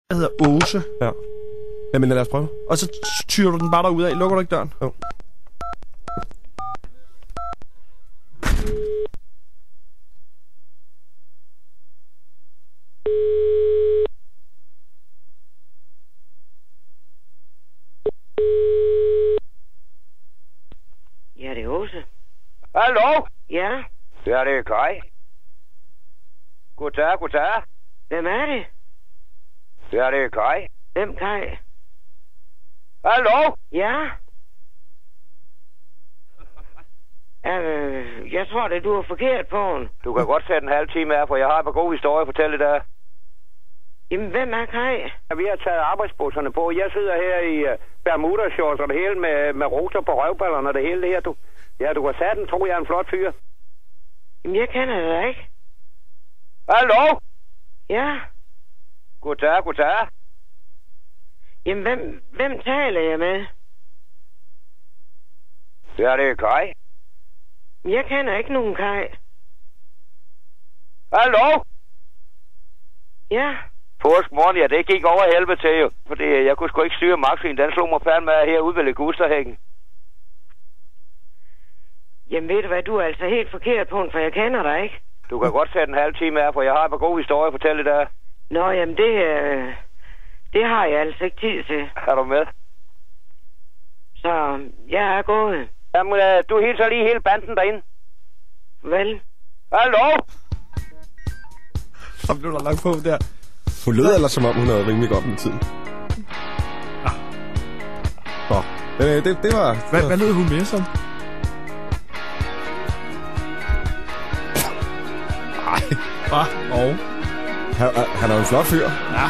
Jeg hedder Åse. Ja. Jamen lad os prøve. Og så tyrer du den bare derud af. Lukker du ikke døren? Jo. Ja, det er Åse. Hallo? Ja, Ja, det er Kai. Goddag, goddag. hvem er det? Ja, det er Kai. Hvem, Kai? Hallo? Ja? Jeg tror det, du er forkert på den. Du kan godt sætte en halv time af, for jeg har et par gode historier at fortælle dig. Jamen, hvem er Kai? Ja, vi har taget arbejdsbusserne på. Jeg sidder her i Bermuda-shorts og det hele med roser på røvballerne og det hele det her. Du kan sætte den, tror jeg er en flot fyr. Jamen, jeg kender det da ikke. Hallo? Ja? Goddag, goddag. Jamen, hvem taler jeg med? Ja, det er Kai. Jeg kender ikke nogen Kai. Hallo? Ja? Påskmorgen, ja, det gik over helvede til jo. Fordi jeg kunne sgu ikke styre Maxine. Den slog mig fandme af herude ved Legusterhækken. Jamen, ved du hvad, du er altså helt forkert på den, for jeg kender dig ikke. Du kan godt sætte en halv time af, for jeg har et par gode historier at fortælle dig. Nå, jamen, det har jeg altså ikke tid til. Er du med? Så jeg er gået. Jamen, du hilser lige hele banden derinde. Vel? Hallo? Så blev der langt på der. Hun lød ellers som om, hun havde rimelig godt med tiden. Nå, det var... Hvad lød hun mere som? Nej. Og? Han er jo en flot fyr. Ja.